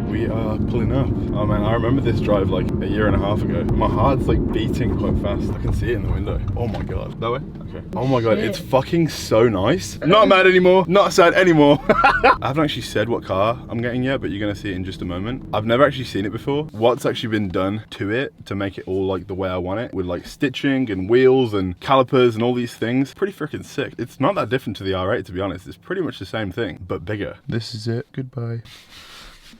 We are pulling up. Oh man, I remember this drive like a year and a half ago. My heart's like beating quite fast. I can see it in the window. Oh my god. That way? Okay. Oh my god, it's fucking so nice. Not mad anymore. Not sad anymore. I haven't actually said what car I'm getting yet, but you're gonna see it in just a moment. I've never actually seen it before. What's actually been done to it to make it all like the way I want it, with like stitching and wheels and calipers and all these things. Pretty freaking sick. It's not that different to the R8, to be honest. It's pretty much the same thing, but bigger. This is it. Goodbye.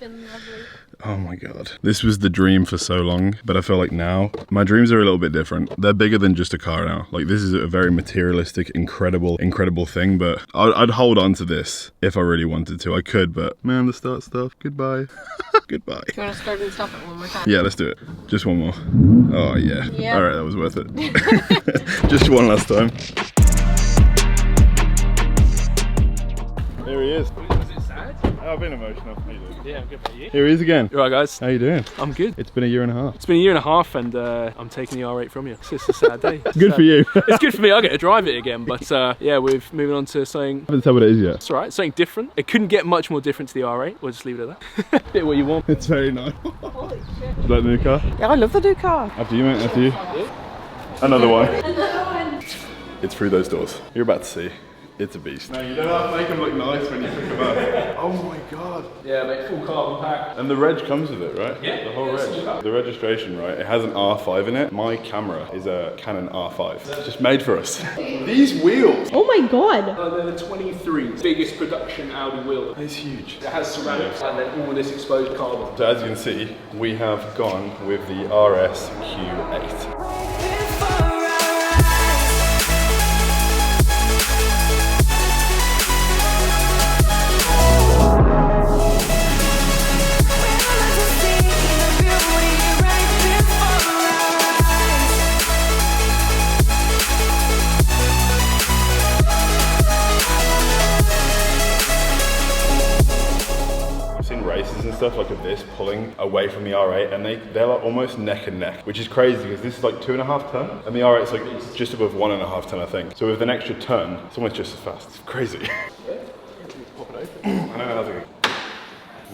Been lovely. Oh my god. This was the dream for so long, but I feel like now my dreams are a little bit different. They're bigger than just a car now. Like, this is a very materialistic, incredible thing, but I'd hold on to this if I really wanted to. I could, but man, the start stuff. Goodbye. Goodbye. You want to start and stop it one more time? Yeah, let's do it. Just one more. Oh yeah. Yep. All right, that was worth it. Just one last time. Here he is. Was it sad? I've been emotional. How you doing? Yeah, I'm good, mate. You? Here he is again. You alright, guys? How you doing? I'm good. It's been a year and a half. It's been a year and a half, and I'm taking the R8 from you. So it's a sad day. Good for you. It's good for me. I get to drive it again, but yeah, we're moving on to something. I haven't said what it is yet. It's alright. Something different. It couldn't get much more different to the R8. We'll just leave it at that. Bit what you want. It's very nice. Holy shit. You like the new car? Yeah, I love the new car. After you, mate. After you. Another one. It's through those doors. You're about to see. It's a beast. No, you don't have to make them look nice when you pick them up. Oh my god. Yeah, mate. Full carbon pack. And the reg comes with it, right? Yeah. The whole reg. The registration, right? It has an R5 in it. My camera is a Canon R5. It's just made for us. These wheels. Oh my god. They're the 23 biggest production Audi wheel. It's huge. It has ceramics and then all this exposed carbon. So as you can see, we have gone with the RSQ8. Races and stuff like of this pulling away from the R8, and they're like almost neck and neck, which is crazy because this is like 2.5 ton and the R8's like just above 1.5 ton, I think. So with an extra ton, it's almost just as fast. It's crazy. Yeah. Pop it open. I know how's it.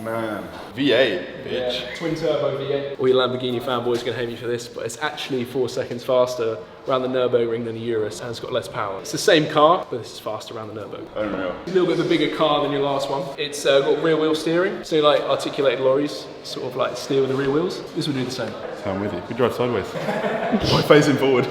Man, V8, bitch. Yeah, twin turbo V8. All you Lamborghini fanboys are going to hate me for this, but it's actually 4 seconds faster around the Nürburgring than the Urus, and it's got less power. It's the same car, but this is faster around the Nürburgring. Unreal. A little bit of a bigger car than your last one. It's got rear wheel steering, so like articulated lorries sort of like steer with the rear wheels. This will do the same. So I'm with you. We drive sideways. Like facing forward.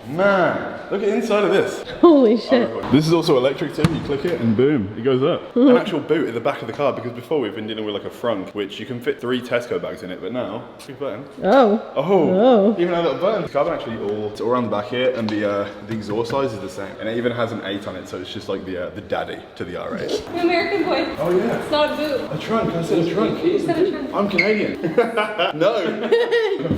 Man, look at the inside of this. Holy shit. This is also electric too. You click it and boom, it goes up. An actual boot at the back of the car, because before we've been dealing with like a frunk, which you can fit 3 Tesco bags in it, but now, big button. Oh. Even a little button. The carbon actually it's all around the back here, and the exhaust size is the same. And it even has an 8 on it, so it's just like the daddy to the R8. An American boy. Oh yeah. It's not a boot. A trunk, I said a trunk. You said a trunk. I'm Canadian. No.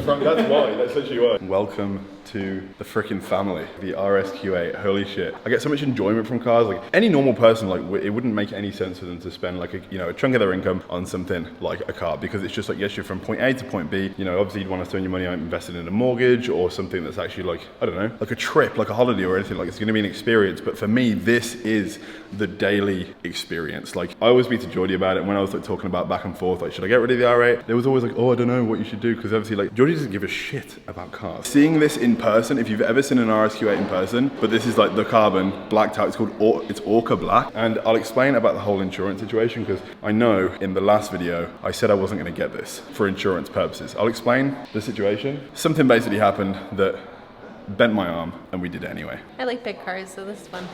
Front, that's why, that's literally why. Welcome to the freaking family, the RSQ8. Holy shit. I get so much enjoyment from cars. Like any normal person, like it wouldn't make any sense for them to spend like a chunk of their income on something like a car, because it's just like, yes, you're from point A to point B. You know, obviously you'd want to spend your money on investing in a mortgage or something that's actually like, I don't know, like a trip, like a holiday or anything. Like it's going to be an experience. But for me, this is the daily experience. Like I always speak to Geordie about it when I was like talking about back and forth, like should I get rid of the R8? There was always like, oh, I don't know what you should do, because obviously like Geordie doesn't give a shit about cars. Seeing this in person, if you've ever seen an RSQ8 in person, but this is like the carbon blacked out, it's Orca black. And I'll explain about the whole insurance situation, because I know in the last video I said I wasn't going to get this for insurance purposes. I'll explain the situation. Something basically happened that bent my arm, and we did it anyway. I like big cars, so this is fun.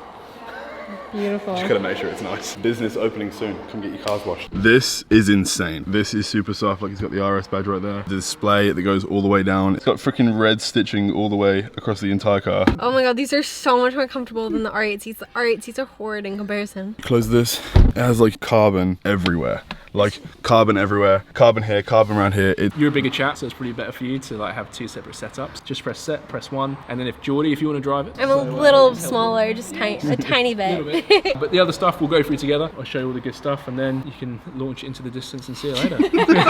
Beautiful. Just gotta make sure it's nice. Business opening soon. Come get your cars washed. This is insane. This is super soft. Like it's got the RS badge right there. The display that goes all the way down. It's got freaking red stitching all the way across the entire car. Oh my god, these are so much more comfortable than the R8 seats. The R8 seats are horrid in comparison. Close this. It has like carbon everywhere. Like carbon everywhere, carbon here, carbon around here. You're a bigger chap, so it's probably better for you to like have 2 separate setups. Just press set, press 1, and then if Geordie, if you want to drive it. I'm a little smaller, just a tiny bit. But the other stuff we'll go through together. I'll show you all the good stuff, and then you can launch into the distance and see you later.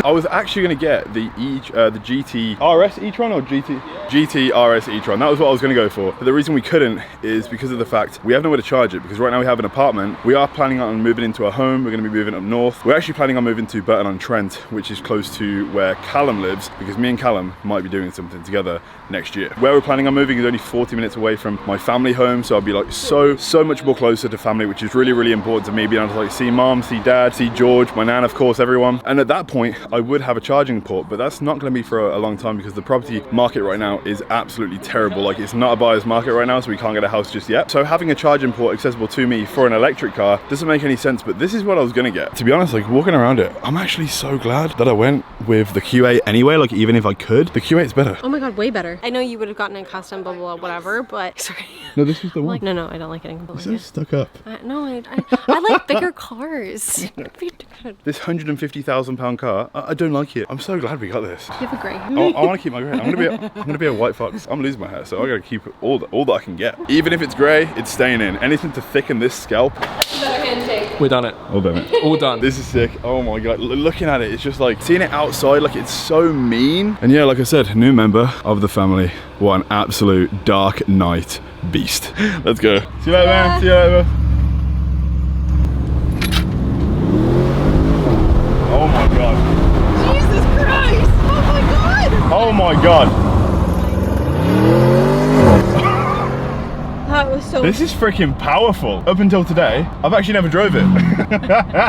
I was actually going to get the GT RS e-tron or GT? Yeah. GT RS e-tron. That was what I was going to go for. But the reason we couldn't is because of the fact we have nowhere to charge it, because right now we have an apartment. We are planning on moving into a home. We're going to be moving up north. We're actually planning planning on moving to Burton-on-Trent, which is close to where Callum lives, because me and Callum might be doing something together next year. Where we're planning on moving is only 40 minutes away from my family home, so I'll be like so much more closer to family, which is really important to me, being able to like see mom, see dad, see George, my nan, of course, everyone. And at that point, I would have a charging port, but that's not going to be for a long time because the property market right now is absolutely terrible. Like, it's not a buyer's market right now, so we can't get a house just yet. So having a charging port accessible to me for an electric car doesn't make any sense, but this is what I was gonna get. To be honest, like walking around it, I'm actually so glad that I went with the Q8 anyway. Like, even if I could, the Q8's better. Oh my god, way better. I know you would have gotten a custom, blah blah whatever, but sorry. No, this was the one. Like, no, I don't like getting So stuck up. No, I like bigger cars. This £150,000 car, I don't like it. I'm so glad we got this. You have a grey. I want to keep my grey. I'm gonna be a white fox. I'm losing my hair, so I gotta keep all that I can get. Even if it's grey, it's staying in. Anything to thicken this scalp. Better handshake. We're done it. All done it. All done. This is sick. Oh my god. Looking at it, it's just like seeing it outside, like it's so mean. And yeah, like I said, new member of the family. What an absolute dark knight beast. Let's go. See you later, man. See you later. Oh my god. Jesus Christ! Oh my god! Oh my god. That was so. This is freaking powerful. Up until today, I've actually never drove it.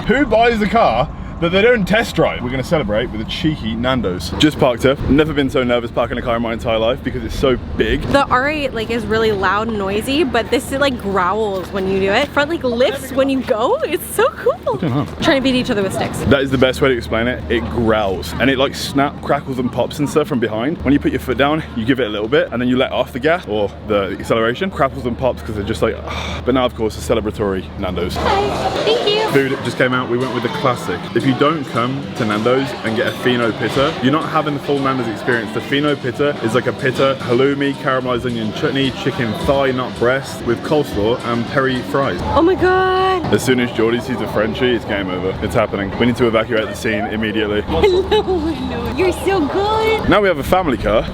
Who buys a car that they don't test drive? We're gonna celebrate with a cheeky Nando's. Just parked up. Never been so nervous parking a car in my entire life because it's so big. The R8 like is really loud and noisy, but this it like growls when you do it. Front like lifts when you go. It's so cool. Trying to beat each other with sticks. That is the best way to explain it. It growls and it like snap, crackles and pops and stuff from behind. When you put your foot down, you give it a little bit and then you let off the gas or the acceleration. Crackles and pops because they're just like, ugh. But now of course a celebratory Nando's. Hi, thank you. Food just came out. We went with the classic. If you don't come to Nando's and get a Fino Pitta, you're not having the full Nando's experience. The Fino Pitta is like a pitta, halloumi, caramelized onion chutney, chicken thigh, not breast, with coleslaw and peri fries. Oh my god. As soon as Geordie sees a Frenchie, it's game over. It's happening. We need to evacuate the scene immediately. I know. You're so good. Now we have a family car.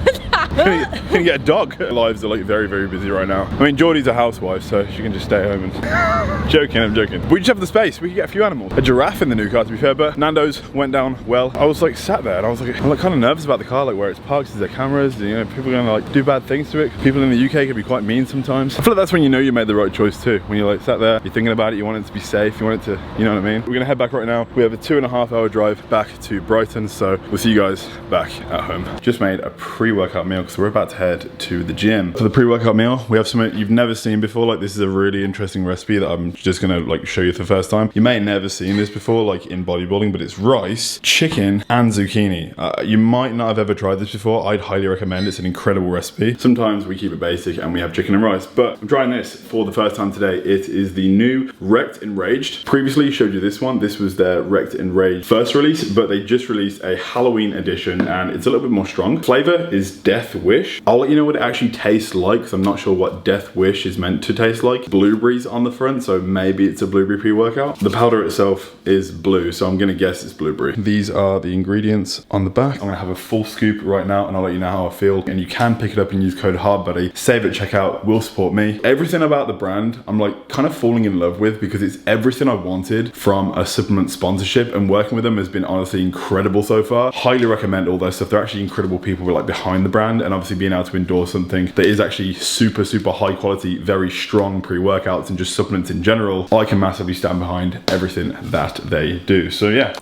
Can get a dog. Lives are like very busy right now. I mean, Geordie's a housewife, so she can just stay home and joking, I'm joking. We just have the space. We can get a few animals. A giraffe in the new car, to be fair, but Nando's went down well. I was like sat there and I was like, I'm like kind of nervous about the car, like where it's parked, is there cameras, you know, people are gonna like do bad things to it. People in the UK can be quite mean sometimes. I feel like that's when you know you made the right choice too. When you're like sat there, you're thinking about it, you want it to be safe, you want it to, you know what I mean? We're gonna head back right now. We have a 2.5 hour drive back to Brighton, so we'll see you guys back at home. Just made a pre-workout meal because we're about to head to the gym. For the pre-workout meal, we have something you've never seen before. Like, this is a really interesting recipe that I'm just gonna like show you for the first time. You may have never seen this before, like in bodybuilding, but it's rice, chicken, and zucchini. You might not have ever tried this before. I'd highly recommend. It's an incredible recipe. Sometimes we keep it basic and we have chicken and rice, but I'm trying this for the first time today. It is the new Wrecked Enraged. Previously showed you this one. This was their Wrecked Enraged first release, but they just released a Halloween edition and it's a little bit more strong. Flavor is Death Wish. I'll let you know what it actually tastes like because I'm not sure what Death Wish is meant to taste like. Blueberries on the front, so maybe it's a blueberry pre-workout. The powder itself is blue, so I'm gonna guess it's blueberry. These are the ingredients on the back. I'm gonna have a full scoop right now and I'll let you know how I feel. And you can pick it up and use code HARDBUDDY. Save at checkout, will support me. Everything about the brand, I'm like kind of falling in love with because it's everything I wanted from a supplement sponsorship, and working with them has been honestly incredible so far. Highly recommend all their stuff. They're actually incredible people who are like behind the brand, and obviously being able to endorse something that is actually super high quality, very strong pre-workouts and just supplements in general, I can massively stand behind everything that they do. So yeah.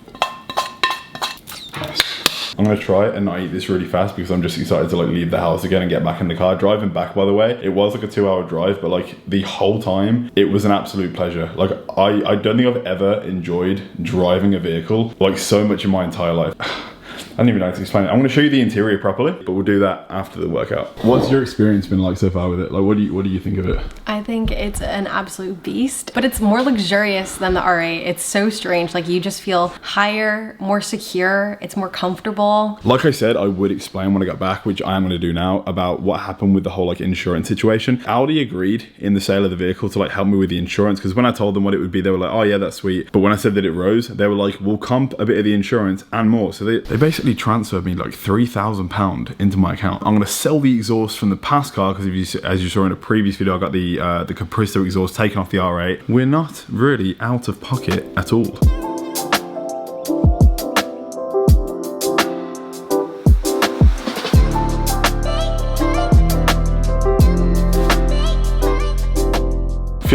I'm gonna try it and not eat this really fast because I'm just excited to like leave the house again and get back in the car. Driving back, by the way, it was like a 2-hour drive, but like the whole time it was an absolute pleasure. Like I don't think I've ever enjoyed driving a vehicle like so much in my entire life. I don't even know how to explain it. I'm going to show you the interior properly, but we'll do that after the workout. What's your experience been like so far with it? Like, what do you think of it? I think it's an absolute beast, but it's more luxurious than the R8. It's so strange. Like, you just feel higher, more secure. It's more comfortable. Like I said, I would explain when I got back, which I am going to do now, about what happened with the whole like insurance situation. Audi agreed in the sale of the vehicle to like help me with the insurance, because when I told them what it would be, they were like, oh yeah, that's sweet. But when I said that it rose, they were like, we'll comp a bit of the insurance and more. So they basically transferred me like £3,000 into my account. I'm going to sell the exhaust from the past car because as you saw in a previous video, I got the Capristo exhaust taken off the R8. We're not really out of pocket at all.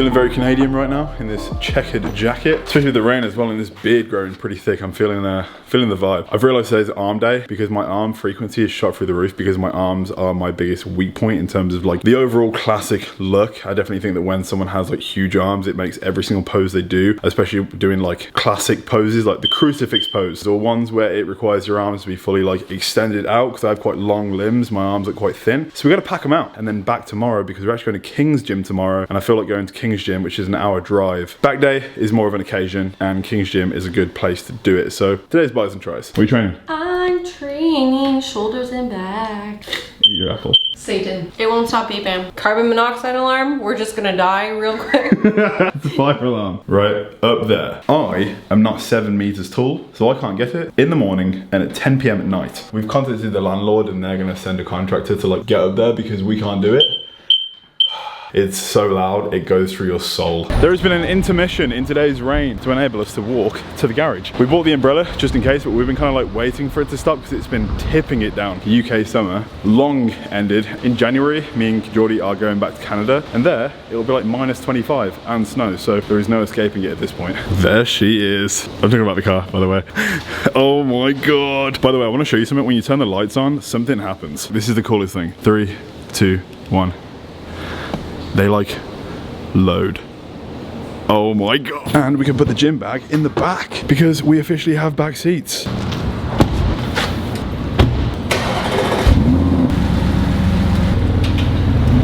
Feeling very Canadian right now in this checkered jacket, especially with the rain as well and this beard growing pretty thick. I'm feeling the vibe. I've realized today's arm day because my arm frequency is shot through the roof because my arms are my biggest weak point in terms of like the overall classic look. I definitely think that when someone has like huge arms, it makes every single pose they do, especially doing like classic poses like the crucifix pose or ones where it requires your arms to be fully like extended out, because I have quite long limbs, my arms are quite thin. So we got to pack them out and then back tomorrow because we're actually going to King's Gym tomorrow, and I feel like going to King's Gym, which is an hour drive. Back day is more of an occasion and King's Gym is a good place to do it. So today's buys and tries. What are you training? I'm training shoulders and back. Eat your apple. Satan. It won't stop beeping. Carbon monoxide alarm. We're just gonna die real quick. It's a fire alarm. Right up there. I am not 7 meters tall, so I can't get it. In the morning and at 10 p.m. at night. We've contacted the landlord and they're gonna send a contractor to like get up there because we can't do it. It's so loud, it goes through your soul. There has been an intermission in today's rain to enable us to walk to the garage. We bought the umbrella just in case, but we've been kind of like waiting for it to stop because it's been tipping it down. UK summer, long ended. In January, me and Geordie are going back to Canada, and there, it'll be like -25 and snow, so there is no escaping it at this point. There she is. I'm talking about the car, by the way. Oh my God. By the way, I want to show you something. When you turn the lights on, something happens. This is the coolest thing. 3, 2, 1. They like load. Oh my God. And we can put the gym bag in the back because we officially have back seats.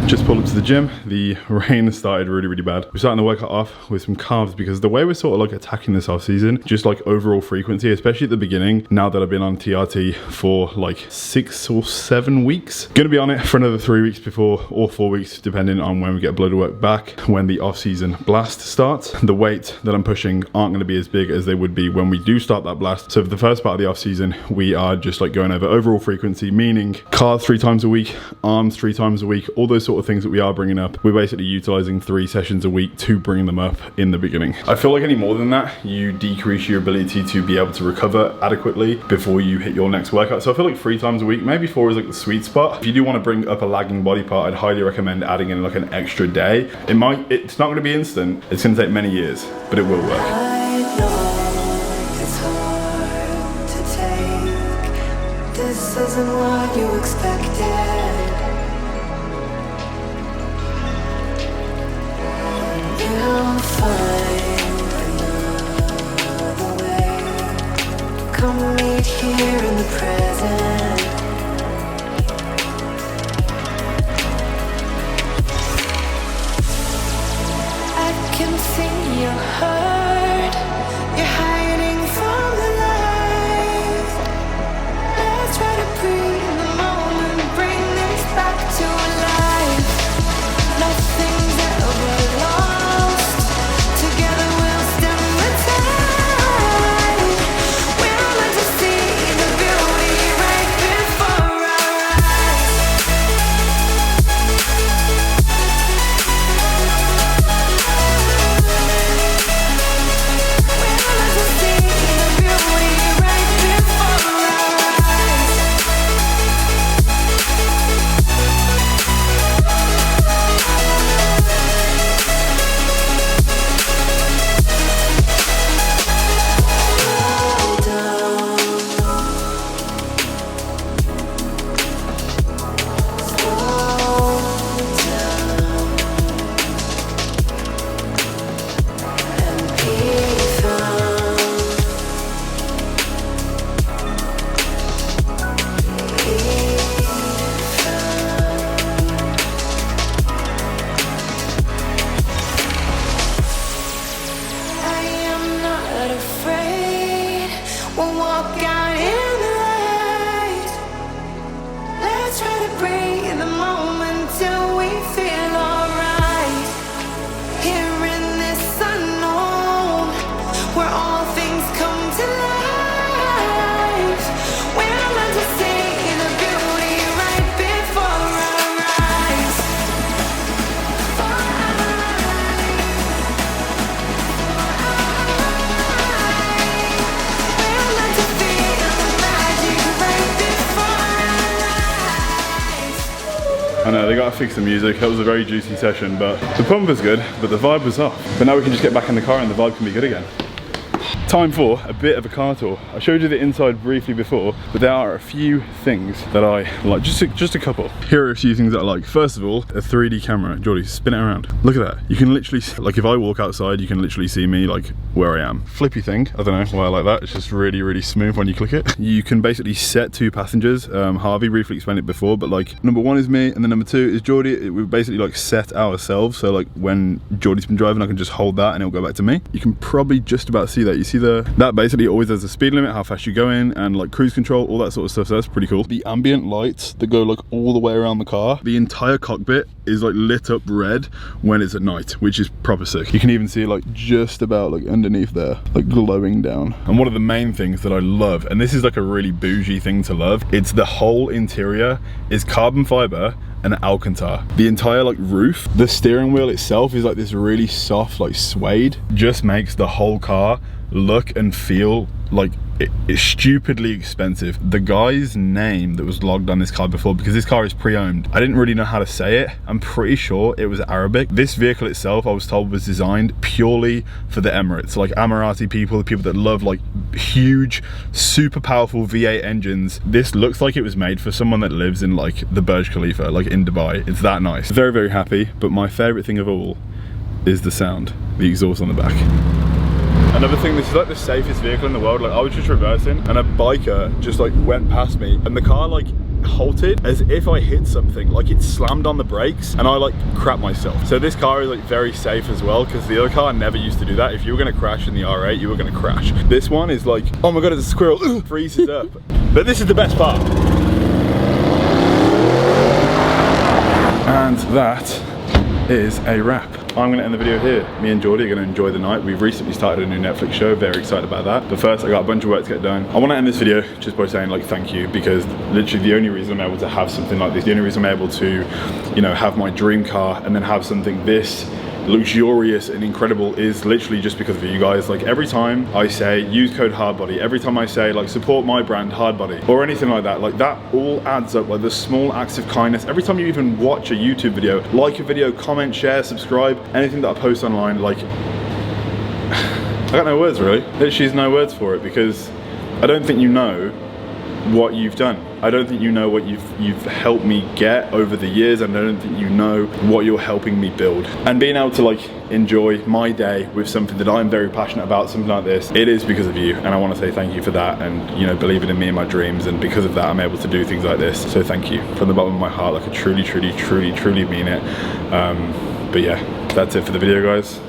Just pulled up to the gym. The rain started really bad. We're starting the workout off with some carbs because the way we're sort of like attacking this off season, just like overall frequency, especially at the beginning, now that I've been on TRT for like 6 or 7 weeks. Gonna be on it for another 3 weeks before, or 4 weeks, depending on when we get blood work back, when the off season blast starts. The weight that I'm pushing aren't gonna be as big as they would be when we do start that blast. So for the first part of the off season, we are just like going over overall frequency, meaning cars 3 times a week, arms 3 times a week, all those sort of things that we are bringing up. We're basically utilizing 3 sessions a week to bring them up in the beginning. I feel like any more than that, you decrease your ability to be able to recover adequately before you hit your next workout. So I feel like 3 times a week, maybe 4 is like the sweet spot. If you do want to bring up a lagging body part, I'd highly recommend adding in like an extra day. It's not going to be instant. It's going to take many years, but it will work. I know it's hard to take. This isn't what you expected. You'll find another way. Come meet here in the present. I can see your heart. You're hiding from the light. Let's try to breathe the moment, bring this back to life. Nothing's ever lost. Together we'll stem the tide. We're meant to see the beauty right before our eyes. We're meant to see the beauty right before our eyes. Slow down. Slow down. And be found. I am not afraid. We'll walk out in the light. Let's try to breathe the moment till we feel alright. Here in this unknown, where all things come to life. We're meant to see the beauty right before our eyes. We're meant to feel I know, they gotta fix the music. That was a very juicy session, but the pump was good, but the vibe was off. But now we can just get back in the car and the vibe can be good again. Time for a bit of a car tour. I showed you the inside briefly before, but there are a few things that I like, just a couple. Here are a few things that I like. First of all, a 3D camera. Geordie, spin it around. Look at that. You can literally, like if I walk outside, you can literally see me like where I am. Flippy thing, I don't know why I like that. It's just really, really smooth when you click it. You can basically set 2 passengers. Harvey briefly explained it before, but like number 1 is me and then number 2 is Geordie. We've basically like set ourselves. So like when Geordie's been driving, I can just hold that and it'll go back to me. You can probably just about see that. You see that basically always has a speed limit, how fast you go in, and like cruise control, all that sort of stuff. So that's pretty cool. The ambient lights that go like all the way around the car. The entire cockpit is like lit up red when it's at night, which is proper sick. You can even see like just about like underneath there, like glowing down. And one of the main things that I love, and this is like a really bougie thing to love, it's the whole interior is carbon fiber and Alcantara. The entire like roof, the steering wheel itself is like this really soft like suede, just makes the whole car look and feel like it's stupidly expensive. The guy's name that was logged on this car before, because this car is pre-owned, I didn't really know how to say it. I'm pretty sure it was Arabic. This vehicle itself, I was told, was designed purely for the Emirates, like Emirati people, the people that love like huge, super powerful V8 engines. This looks like it was made for someone that lives in like the Burj Khalifa, like in Dubai. It's that nice. Very, very happy, but my favorite thing of all is the sound, the exhaust on the back. Another thing, this is like the safest vehicle in the world. Like I was just reversing and a biker just like went past me and the car like halted as if I hit something. Like it slammed on the brakes and I like crapped myself. So this car is like very safe as well, because the other car never used to do that. If you were gonna crash in the R8, you were gonna crash. This one is like, oh my God, it's a squirrel, freezes up. But this is the best part. And that is a wrap. I'm going to end the video here. Me and Geordie are going to enjoy the night. We've recently started a new Netflix show, very excited about that. But first, I got a bunch of work to get done. I want to end this video just by saying like thank you, because literally the only reason I'm able to have something like this, the only reason I'm able to, you know, have my dream car and then have something this luxurious and incredible is literally just because of you guys. Like every time I say use code HARDBODY, every time I say like support my brand HARDBODY or anything like that all adds up. Like the small acts of kindness, every time you even watch a YouTube video, like a video, comment, share, subscribe, anything that I post online, like I got no words really. There's no words for it, because I don't think you know what you've done. I don't think you know what you've helped me get over the years, and I don't think you know what you're helping me build. And being able to like enjoy my day with something that I'm very passionate about, something like this, it is because of you, and I want to say thank you for that, and you know, believing in me and my dreams, and because of that I'm able to do things like this. So thank you from the bottom of my heart. Like I truly mean it. But yeah, that's it for the video, guys.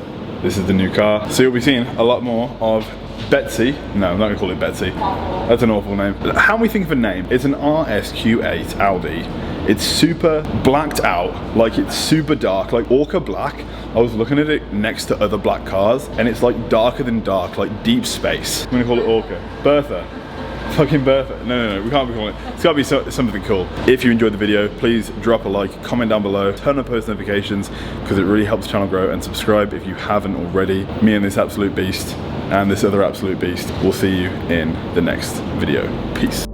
This is the new car, so you'll be seeing a lot more of Betsy. No, I'm not gonna call it Betsy. That's an awful name. How do we think of a name? It's an RSQ8 Audi. It's super blacked out, like it's super dark, like Orca black. I was looking at it next to other black cars and it's like darker than dark, like deep space. I'm gonna call it Orca. Bertha. Fucking Bertha. No, we can't be calling it. It's gotta be something cool. If you enjoyed the video, please drop a like, comment down below, turn on post notifications, because it really helps the channel grow, and subscribe if you haven't already. Me and this absolute beast and this other absolute beast, we'll see you in the next video. Peace.